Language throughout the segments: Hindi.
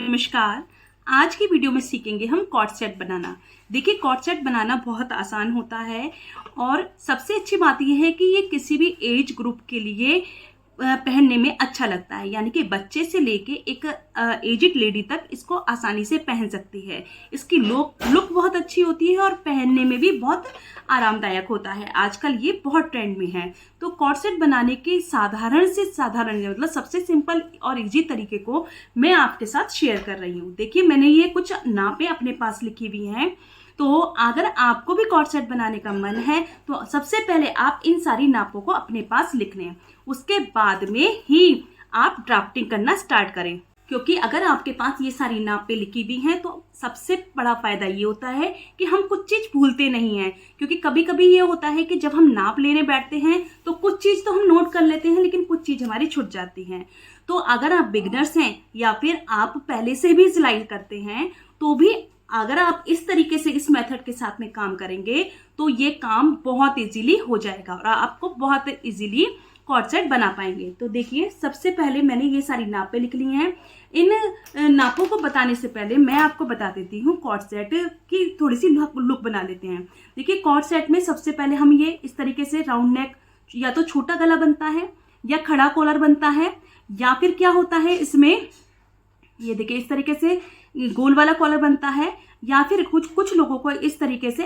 नमस्कार। आज की वीडियो में सीखेंगे हम कॉर्ड सेट बनाना। देखिए, कॉर्ड सेट बनाना बहुत आसान होता है और सबसे अच्छी बात यह है कि ये किसी भी एज ग्रुप के लिए पहनने में अच्छा लगता है। यानी कि बच्चे से लेके एक एजिड लेडी तक इसको आसानी से पहन सकती है। इसकी लुक बहुत अच्छी होती है और पहनने में भी बहुत आरामदायक होता है। आजकल ये बहुत ट्रेंड में है। तो कॉर्ड सेट बनाने के साधारण से साधारण मतलब सबसे सिंपल और इजी तरीके को मैं आपके साथ शेयर कर रही हूँ। देखिए, मैंने ये कुछ नापें अपने पास लिखी हुई हैं। तो अगर आपको भी कॉर्ड सेट बनाने का मन है तो सबसे पहले आप इन सारी नापों को अपने पास लिख लें। उसके बाद में ही आप ड्राफ्टिंग करना स्टार्ट करें, क्योंकि अगर आपके पास ये सारी नापें लिखी हुई हैं तो सबसे बड़ा फायदा ये होता है कि हम कुछ चीज भूलते नहीं हैं। क्योंकि कभी कभी ये होता है कि जब हम नाप लेने बैठते हैं तो कुछ चीज तो हम नोट कर लेते हैं, लेकिन कुछ चीज हमारी छूट जाती हैं। तो अगर आप बिगिनर्स हैं या फिर आप पहले से भी सिलाई करते हैं तो भी अगर आप इस तरीके से इस मेथड के साथ में काम करेंगे तो ये काम बहुत इजीली हो जाएगा और आपको बहुत इजीली कॉर्ड सेट बना पाएंगे। तो देखिए, सबसे पहले मैंने ये सारी नापें लिख ली हैं। इन नापों को बताने से पहले मैं आपको बता देती हूँ कॉर्ड सेट की थोड़ी सी लुक बना लेते हैं। देखिए, कॉर्ड सेट में सबसे पहले हम ये इस तरीके से राउंड नेक या तो छोटा गला बनता है या खड़ा कॉलर बनता है, या फिर क्या होता है इसमें, ये देखिए इस तरीके से गोल वाला कॉलर बनता है, या फिर कुछ लोगों को इस तरीके से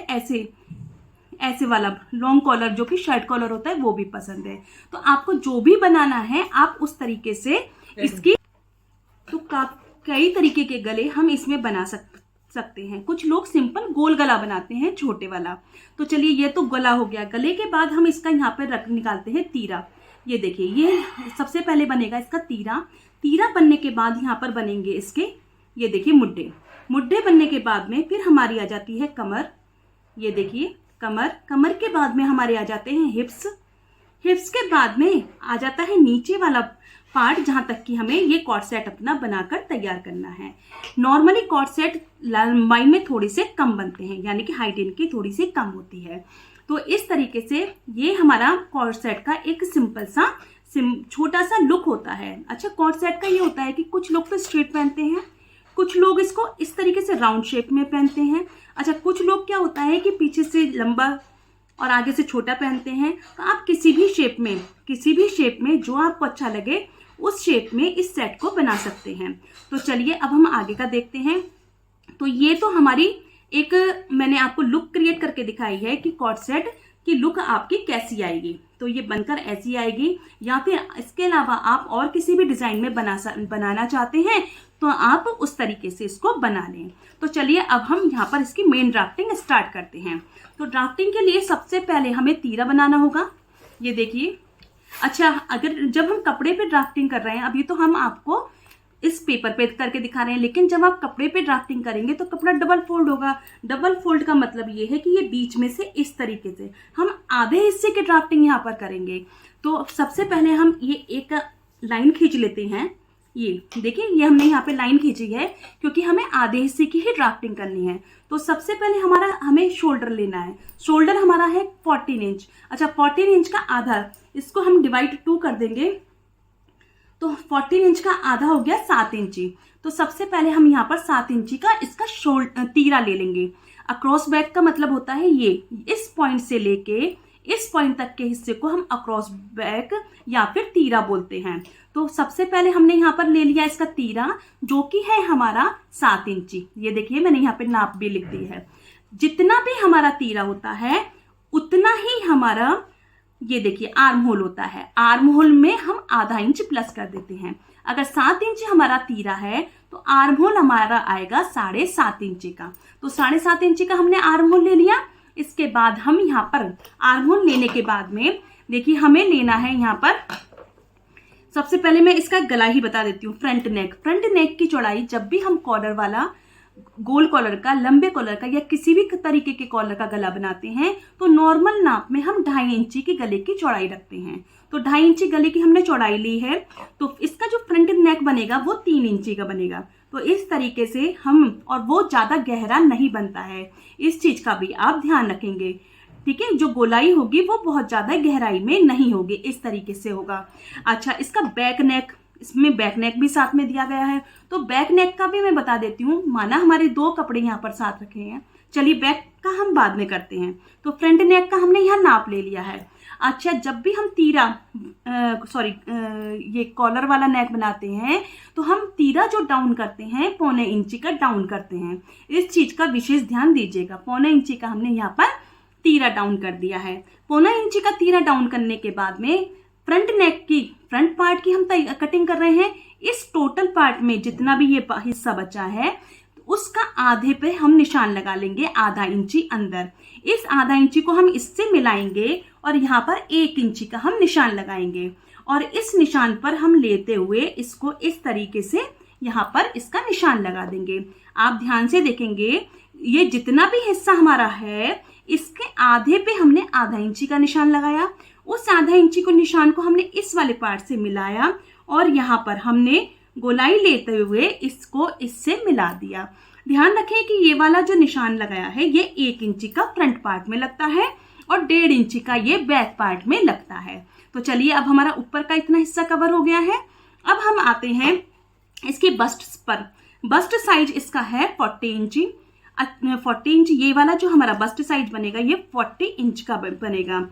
ऐसे वाला लॉन्ग कॉलर जो कि शर्ट कॉलर होता है वो भी पसंद है। तो आपको जो भी बनाना है आप उस तरीके से इसकी तो कई तरीके के गले हम इसमें बना सकते हैं। कुछ लोग सिंपल गोल गला बनाते हैं, छोटे वाला। तो चलिए, ये तो गला हो गया। गले के बाद हम इसका यहाँ पर निकालते हैं तीरा। ये देखिए, ये सबसे पहले बनेगा इसका तीरा। तीरा बनने के बाद यहाँ पर बनेंगे इसके, ये देखिए, मुड्ढे बनने के बाद में फिर हमारी आ जाती है कमर। ये देखिए कमर के बाद में हमारे आ जाते हैं हिप्स के बाद में आ जाता है नीचे वाला पार्ट, जहां तक कि हमें ये कॉर्ड सेट अपना बनाकर तैयार करना है। नॉर्मली कॉर्ड सेट लंबाई में थोड़ी से कम बनते हैं, यानी कि हाइट इनकी थोड़ी सी कम होती है। तो इस तरीके से ये हमारा कॉर्ड सेट का एक सिंपल सा छोटा सा लुक होता है। अच्छा, कॉर्ड सेट का ये होता है कि कुछ लोग तो स्ट्रेट पहनते हैं, कुछ लोग इसको इस तरीके से राउंड शेप में पहनते हैं। अच्छा, कुछ लोग क्या होता है कि पीछे से लंबा और आगे से छोटा पहनते हैं। तो आप किसी भी शेप में जो आपको अच्छा लगे उस शेप में इस सेट को बना सकते हैं। तो चलिए, अब हम आगे का देखते हैं। तो ये तो हमारी एक मैंने आपको लुक क्रिएट करके दिखाई है कि कॉर्ड सेट की लुक आपकी कैसी आएगी। तो ये बनकर ऐसी आएगी, या फिर इसके अलावा आप और किसी भी डिजाइन में बनाना चाहते हैं तो आप उस तरीके से इसको बना लें। तो चलिए, अब हम यहाँ पर इसकी मेन ड्राफ्टिंग स्टार्ट करते हैं। तो ड्राफ्टिंग के लिए सबसे पहले हमें तीरा बनाना होगा। ये देखिए, अच्छा, अगर जब हम कपड़े पे ड्राफ्टिंग कर रहे हैं, अभी तो हम आपको इस पेपर पे करके दिखा रहे हैं, लेकिन जब आप कपड़े पे ड्राफ्टिंग करेंगे तो कपड़ा डबल फोल्ड होगा। डबल फोल्ड का मतलब ये है कि ये बीच में से इस तरीके से हम आधे हिस्से की ड्राफ्टिंग यहाँ पर करेंगे। तो सबसे पहले हम ये एक लाइन खींच लेते हैं। ये देखिए, ये हमने यहाँ पे लाइन खींची है क्योंकि हमें आधे हिस्से की ही ड्राफ्टिंग करनी है। तो सबसे पहले हमें शोल्डर लेना है। शोल्डर हमारा है 14 इंच। अच्छा, 14 इंच का आधा, इसको हम डिवाइड 2 कर देंगे तो 14 इंच का आधा हो गया 7 इंची। तो सबसे पहले हम यहाँ पर 7 इंची का इसका तीरा ले लेंगे। अक्रॉस बैक का मतलब होता है ये इस पॉइंट से लेके इस पॉइंट तक के हिस्से को हम अक्रॉस बैक या फिर तीरा बोलते हैं। तो सबसे पहले हमने यहाँ पर ले लिया इसका तीरा, जो कि है हमारा 7 इंची। ये देखिए, मैंने यहाँ पे नाप भी लिख दी है। जितना भी हमारा तीरा होता है उतना ही हमारा, ये देखिए, आर्म होल होता है। आर्म होल में हम आधा इंच प्लस कर देते हैं। अगर 7 इंच हमारा तीरा है तो आर्म होल हमारा आएगा 7.5 इंची का। तो 7.5 इंची का हमने आर्म होल ले लिया। इसके बाद हम यहाँ पर आर्म होल लेने के बाद में देखिए, हमें लेना है यहाँ पर, सबसे पहले मैं इसका गला ही बता देती हूँ। फ्रंट नेक की चौड़ाई, जब भी हम कॉलर वाला गोल कॉलर का, लंबे कॉलर का या किसी भी तरीके के कॉलर का गला बनाते हैं तो नॉर्मल नाप में हम 2.5 इंची की गले की चौड़ाई रखते हैं। तो 2.5 इंची गले की हमने चौड़ाई ली है, तो इसका जो फ्रंट नेक बनेगा वो 3 इंची का बनेगा। तो इस तरीके से हम, और वो ज्यादा गहरा नहीं बनता है, इस चीज का भी आप ध्यान रखेंगे। ठीक है, जो गोलाई होगी वो बहुत ज्यादा गहराई में नहीं होगी, इस तरीके से होगा। अच्छा, इसका बैक नेक इसमें बैक नेक भी साथ में दिया गया है। तो बैक नेक का भी मैं बता देती हूँ। माना हमारे 2 कपड़े यहाँ पर साथ रखे हैं, चलिए बैक का हम बाद में करते हैं। तो फ्रंट नेक का हमने यहाँ नाप ले लिया है। अच्छा, जब भी हम तीरा ये कॉलर वाला नेक बनाते हैं तो हम तीरा जो डाउन करते हैं 1.25 इंची का डाउन करते हैं। इस चीज का विशेष ध्यान दीजिएगा। 1.25 इंची का हमने यहाँ पर तीरा डाउन कर दिया है। 1.25 इंची का तीरा डाउन करने के बाद में फ्रंट नेक की फ्रंट पार्ट की हम कटिंग कर रहे हैं। इस टोटल पार्ट में जितना भी ये हिस्सा बचा है उसका आधे पे हम निशान लगा लेंगे, आधा इंची अंदर। इस आधा इंची को हम इससे मिलाएंगे और यहाँ पर 1 इंची का हम निशान लगाएंगे और इस निशान पर हम लेते हुए इसको इस तरीके से यहाँ पर इसका निशान लगा देंगे। आप ध्यान से देखेंगे, ये जितना भी हिस्सा हमारा है इसके आधे पे हमने आधा इंची का निशान लगाया। उस आधा इंची को निशान को हमने इस वाले पार्ट से मिलाया और यहाँ पर हमने गोलाई लेते हुए इसको इससे मिला दिया। ध्यान रखें कि ये वाला जो निशान लगाया है ये 1 इंची का फ्रंट पार्ट में लगता है और 1.5 इंची का ये बैक पार्ट में लगता है। तो चलिए, अब हमारा ऊपर का इतना हिस्सा कवर हो गया है। अब हम आते हैं इसके बस्ट पर। बस्ट साइज इसका है 40 इंची। 40 इंच ये वाला जो हमारा बस्ट साइज बनेगा ये 40 इंच का बनेगा।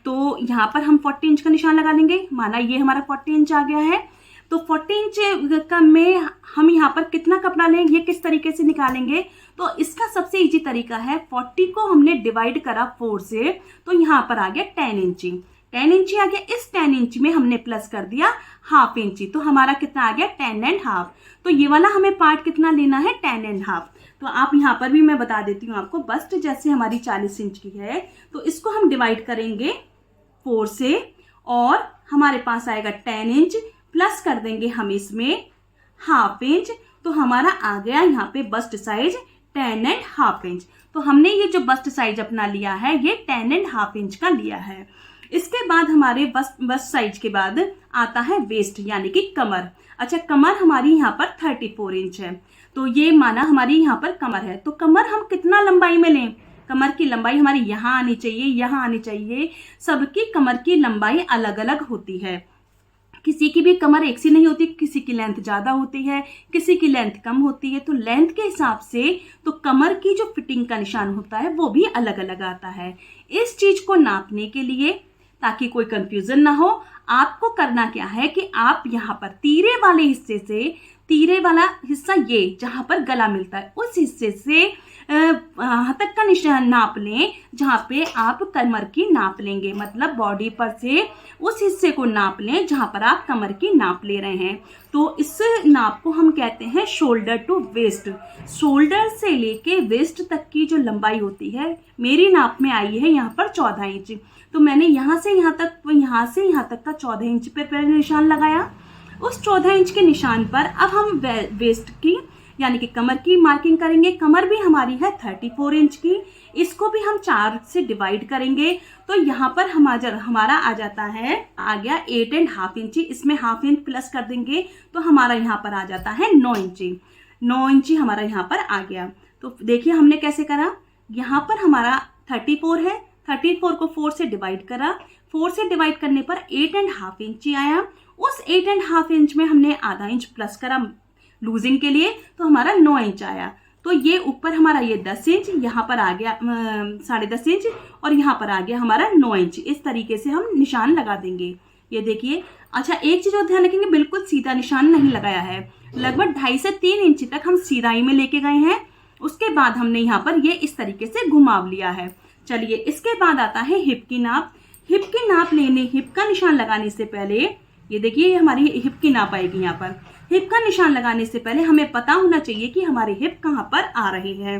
तो यहाँ पर हम 40 इंच का निशान लगा लेंगे। माना ये हमारा 40 इंच आ गया है, तो 40 इंच का में हम यहाँ पर कितना कपड़ा लें, ये किस तरीके से निकालेंगे। तो इसका सबसे इजी तरीका है, 40 को हमने डिवाइड करा 4 से, तो यहाँ पर आ गया 10 इंची। 10 इंची आ गया। इस 10 इंची में हमने प्लस कर दिया ½ इंची, तो हमारा कितना आ गया 10.5। तो ये वाला हमें पार्ट कितना लेना है 10.5। तो आप यहाँ पर भी मैं बता देती हूँ आपको, बस्ट जैसे हमारी 40 इंच की है तो इसको हम डिवाइड करेंगे 4 से और हमारे पास आएगा 10 इंच, प्लस कर देंगे हम इसमें ½ इंच, तो हमारा आ गया यहाँ पे बस्ट साइज 10.5 इंच। तो हमने ये जो बस्ट साइज अपना लिया है ये 10.5 इंच का लिया है। इसके बाद हमारे बस्ट साइज के बाद आता है वेस्ट यानी कि कमर। अच्छा, कमर हमारी यहाँ पर 34 इंच है। तो ये माना हमारी यहाँ पर कमर है, तो कमर हम कितना लंबाई में लें। कमर की लंबाई हमारी यहाँ आनी चाहिए, यहाँ आनी चाहिए। सबकी कमर की लंबाई अलग अलग होती है। किसी की भी कमर एक सी नहीं होती, किसी की लेंथ ज़्यादा होती है, किसी की लेंथ कम होती है। तो लेंथ के हिसाब से तो कमर की जो फिटिंग का निशान होता है वो भी अलग अलग आता है। इस चीज़ को नापने के लिए, ताकि कोई कंफ्यूजन ना हो, आपको करना क्या है कि आप यहाँ पर तीरे वाले हिस्से से, तीरे वाला हिस्सा ये जहाँ पर गला मिलता है उस हिस्से से तक का निशान नाप लें जहाँ पे आप कमर की नाप लेंगे। मतलब बॉडी पर से उस हिस्से को नाप लें जहाँ पर आप कमर की नाप ले रहे हैं। तो इस नाप को हम कहते हैं शोल्डर टू वेस्ट। शोल्डर से लेके वेस्ट तक की जो लंबाई होती है मेरी नाप में आई है यहाँ पर 14 इंच। तो मैंने यहाँ से यहाँ तक का 14 इंच पे निशान लगाया। उस 14 इंच के निशान पर अब हम वेस्ट की यानी कि कमर की मार्किंग करेंगे। कमर भी हमारी है 34 इंच की। इसको भी हम 4 से डिवाइड करेंगे तो यहाँ पर हमारा आ जाता है, आ गया 8.5 इंची। इसमें ½ इंच प्लस कर देंगे तो हमारा यहाँ पर आ जाता है 9 इंची। 9 इंची हमारा यहाँ पर आ गया। तो देखिए हमने कैसे करा, यहाँ पर हमारा 34 है, 34 को 4 से डिवाइड करा, 4 से डिवाइड करने पर 8.5 इंची आया। उस 8.5 इंच में हमने आधा इंच प्लस करा लूजिंग के लिए, तो हमारा 9 इंच आया। तो ये ऊपर हमारा ये 10 इंच, यहाँ पर आ गया 10.5 इंच और यहाँ पर आ गया हमारा 9 इंच। इस तरीके से हम निशान लगा देंगे। ये देखिए। अच्छा, एक चीज और ध्यान रखेंगे, बिल्कुल सीधा निशान नहीं लगाया है। लगभग 2.5 से 3 इंच तक हम सीधाई में लेके गए हैं। उसके बाद हमने यहाँ पर ये इस तरीके से घुमाव लिया है। चलिए, इसके बाद आता है हिप की नाप। हिप की नाप लेने, हिप का निशान लगाने से पहले ये देखिए हमारी हिप की नाप आएगी। यहाँ पर हिप का निशान लगाने से पहले हमें पता होना चाहिए कि हमारी हिप कहाँ पर आ रही है।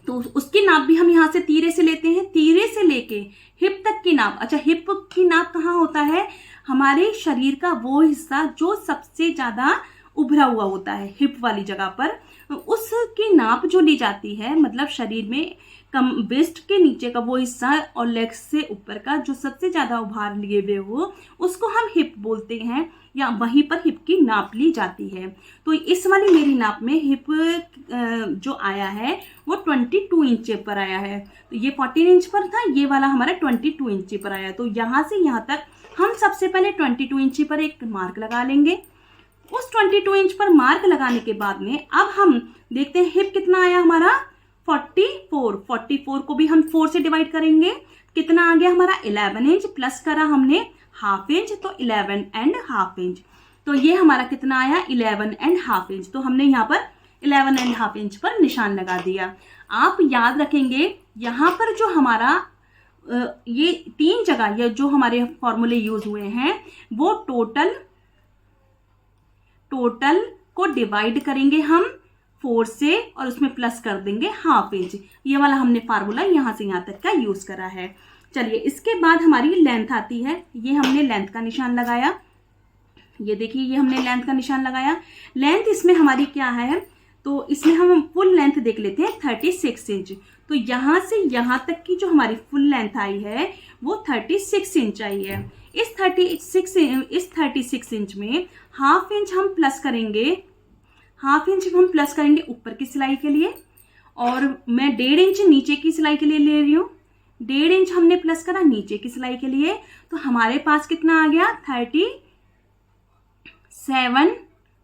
तो उसकी नाप भी हम यहाँ से तीरे से लेते हैं, तीरे से लेके हिप तक की नाप। अच्छा, हिप की नाप कहाँ होता है, हमारे शरीर का वो हिस्सा जो सबसे ज्यादा उभरा हुआ होता है हिप वाली जगह पर, उसकी नाप जो ली जाती है, मतलब शरीर में कम वेस्ट के नीचे का वो हिस्सा और लेग्स से ऊपर का जो सबसे ज्यादा उभार लिए हुए हो, उसको हम हिप बोलते हैं, या वहीं पर हिप की नाप ली जाती है। तो इस वाली मेरी नाप में हिप जो आया है वो 22 इंच पर आया है। तो ये 14 इंच पर था, ये वाला हमारा 22 इंच पर आया। तो यहाँ से यहाँ तक हम सबसे पहले 22 इंच पर एक मार्क लगा लेंगे। उस 22 इंच पर मार्क लगाने के बाद में अब हम देखते हैं हिप कितना आया हमारा 44 को भी हम 4 से डिवाइड करेंगे, कितना आ गया हमारा 11 इंच, प्लस करा हमने हाफ इंच, तो 11.5 इंच। तो ये हमारा कितना आया 11.5 इंच। तो हमने यहाँ पर 11.5 इंच पर निशान लगा दिया। आप याद रखेंगे यहाँ पर जो हमारा ये 3 जगह या जो हमारे फॉर्मूले यूज हुए हैं वो टोटल को डिवाइड करेंगे हम 4 से और उसमें प्लस कर देंगे हाफ इंच। ये वाला हमने फार्मूला यहाँ से यहाँ तक का यूज करा है। चलिए इसके बाद हमारी लेंथ आती है। ये हमने लेंथ का निशान लगाया, ये देखिए ये हमने लेंथ का निशान लगाया। लेंथ इसमें हमारी क्या है, तो इसमें हम फुल लेंथ देख लेते हैं 36 इंच। तो यहाँ से यहाँ तक की जो हमारी फुल लेंथ आई है वो 36 इंच आई है। इस 36 इंच में हाफ इंच हम प्लस करेंगे, ऊपर की सिलाई के लिए, और मैं 1.5 इंच नीचे की सिलाई के लिए ले रही हूँ। 1.5 इंच हमने प्लस करा नीचे की सिलाई के लिए, तो हमारे पास कितना आ गया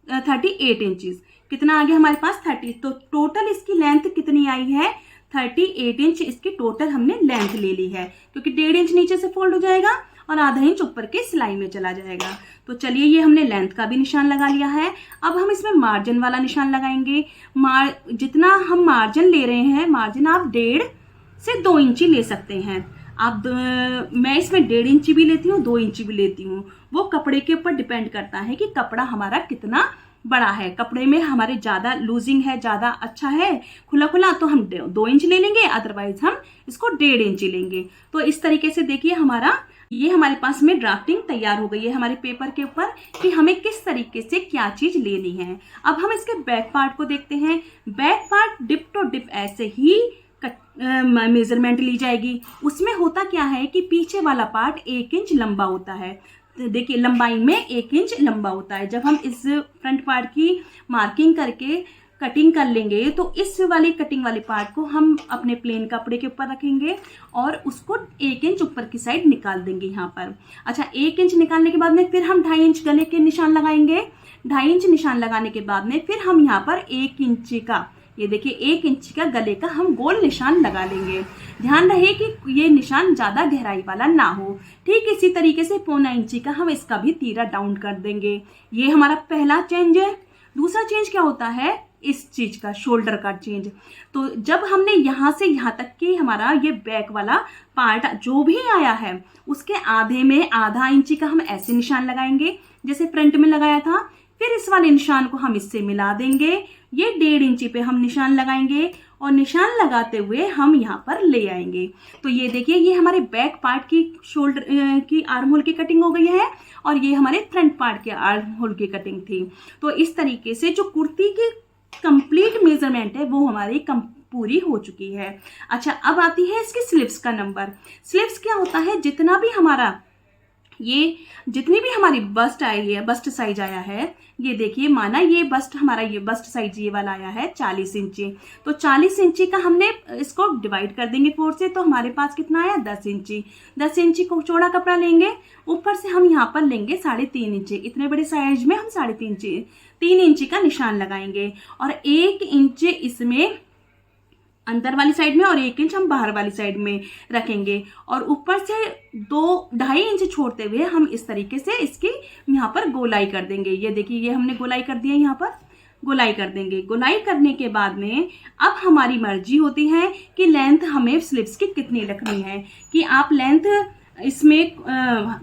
38 इंचेस। कितना आ गया हमारे पास 30। तो टोटल इसकी लेंथ कितनी आई है 38 इंच। इसकी टोटल हमने लेंथ ले ली है, क्योंकि 1.5 इंच नीचे से फोल्ड हो जाएगा और आधा इंच ऊपर के सिलाई में चला जाएगा। तो चलिए ये हमने लेंथ का भी निशान लगा लिया है। अब हम इसमें मार्जिन वाला निशान लगाएंगे। जितना हम मार्जिन ले रहे हैं, मार्जिन आप 1.5 से 2 इंची ले सकते हैं। आप मैं इसमें 1.5 इंची भी लेती हूँ, 2 इंची भी लेती हूँ। वो कपड़े के ऊपर डिपेंड करता है कि कपड़ा हमारा कितना बड़ा है। कपड़े में हमारे ज़्यादा लूजिंग है, ज़्यादा अच्छा है खुला खुला, तो हम 2 इंच ले लेंगे, अदरवाइज हम इसको 1.5 इंची लेंगे। तो इस तरीके से देखिए हमारे पास में ड्राफ्टिंग तैयार हो गई है हमारे पेपर के ऊपर कि हमें किस तरीके से क्या चीज लेनी है। अब हम इसके बैक पार्ट को देखते हैं। Back part dip to dip ऐसे ही मेजरमेंट ली जाएगी। उसमें होता क्या है कि पीछे वाला पार्ट 1 इंच लंबा होता है। तो देखिए लंबाई में 1 इंच लंबा होता है। जब हम इस फ्रंट पार्ट की मार्किंग करके कटिंग कर लेंगे तो इस वाली कटिंग वाले पार्ट को हम अपने प्लेन कपड़े के ऊपर रखेंगे और उसको 1 इंच ऊपर की साइड निकाल देंगे यहाँ पर। अच्छा, 1 इंच निकालने के बाद में फिर हम 2.5 इंच गले के निशान लगाएंगे। 2.5 इंच निशान लगाने के बाद में फिर हम यहाँ पर 1 इंच का, ये देखिए 1 इंच का गले का हम गोल निशान लगा लेंगे। ध्यान रहे कि ये निशान ज्यादा गहराई वाला ना हो। ठीक इसी तरीके से 1.25 इंची का हम इसका भी तीरा डाउन कर देंगे। ये हमारा पहला चेंज है। दूसरा चेंज क्या होता है, इस चीज का शोल्डर का चेंज। तो जब हमने यहाँ से यहाँ तक कि हमारा ये बैक वाला पार्ट जो भी आया है उसके आधे में आधा इंची का हम ऐसे निशान लगाएंगे जैसे फ्रंट में लगाया था। फिर इस वाले निशान को हम इससे मिला देंगे। ये 1.5 इंची पे हम निशान लगाएंगे और निशान लगाते हुए हम यहाँ पर ले आएंगे। तो ये देखिए ये हमारे बैक पार्ट की शोल्डर की आर्म होल की कटिंग हो गई है और ये हमारे फ्रंट पार्ट के आर्म होल की कटिंग थी। तो इस तरीके से जो कुर्ती की कंप्लीट मेजरमेंट है वो हमारी पूरी हो चुकी है। अच्छा, अब आती है इसकी स्लीव्स का नंबर। स्लीव्स क्या होता है, जितनी भी हमारी बस्ट आई है, बस्ट साइज आया है, ये देखिए माना ये बस्ट हमारा ये बस्ट साइज ये वाला आया है 40 इंची। तो 40 इंची का हमने इसको डिवाइड कर देंगे 4 से, तो हमारे पास कितना आया 10 इंची। 10 इंची को चौड़ा कपड़ा लेंगे, ऊपर से हम यहाँ पर लेंगे 3.5 इंची। इतने बड़े साइज में हम 3 इंची का निशान लगाएंगे और 1 इंच इसमें अंदर वाली साइड में और 1 इंच हम बाहर वाली साइड में रखेंगे और ऊपर से 2.5 इंच छोड़ते हुए हम इस तरीके से इसकी यहाँ पर गोलाई कर देंगे। ये देखिए ये हमने गोलाई कर दिया, यहाँ पर गोलाई कर देंगे। गोलाई करने के बाद में अब हमारी मर्जी होती है कि लेंथ हमें स्लीव्स की कितनी रखनी है, कि आप लेंथ इसमें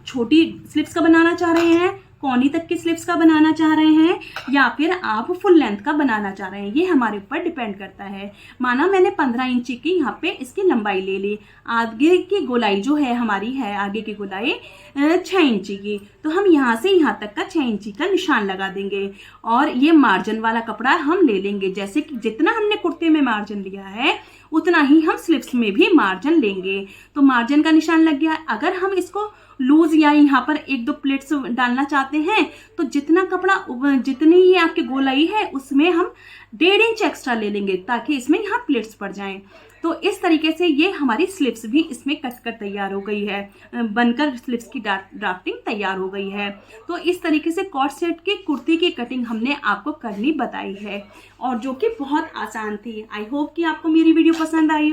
छोटी स्लीव्स का बनाना चाह रहे हैं, पौनी तक की स्लीव्स का बनाना चाह रहे हैं या फिर आप फुल लेंथ का बनाना चाह रहे हैं, ये हमारे ऊपर डिपेंड करता है। माना मैंने 15 इंची की यहाँ पे इसकी लंबाई ले ली, आगे की गोलाई जो है हमारी है, आगे की गोलाई 6 इंची की, तो हम यहाँ से यहाँ तक का 6 इंची का निशान लगा देंगे और ये मार्जिन वाला कपड़ा हम ले लेंगे। जैसे कि जितना हमने कुर्ते में मार्जिन लिया है उतना ही हम स्लीव्स में भी मार्जिन लेंगे। तो मार्जिन का निशान लग गया। अगर हम इसको लूज या यहाँ पर 1-2 प्लेट्स डालना चाहते हैं तो जितना कपड़ा, जितनी ये आपकी गोलाई है उसमें हम 1.5 इंच एक्स्ट्रा ले लेंगे ताकि इसमें यहाँ प्लेट्स पड़ जाएं। तो इस तरीके से ये हमारी स्लीव्स भी इसमें कट कर तैयार हो गई है, बनकर स्लीव्स की ड्राफ्टिंग तैयार हो गई है। तो इस तरीके से कॉट सेट की कुर्ती की कटिंग हमने आपको करनी बताई है और जो कि बहुत आसान थी। आई होप कि आपको मेरी वीडियो पसंद आई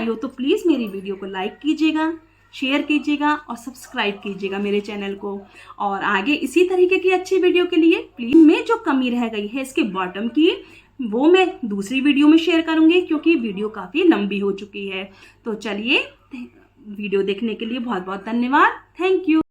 हो तो प्लीज़ मेरी वीडियो को लाइक कीजिएगा, शेयर कीजिएगा और सब्सक्राइब कीजिएगा मेरे चैनल को। और आगे इसी तरीके की अच्छी वीडियो के लिए प्लीज, में जो कमी रह गई है इसके बॉटम की, वो मैं दूसरी वीडियो में शेयर करूंगी क्योंकि वीडियो काफ़ी लंबी हो चुकी है। तो चलिए, वीडियो देखने के लिए बहुत बहुत धन्यवाद। Thank you.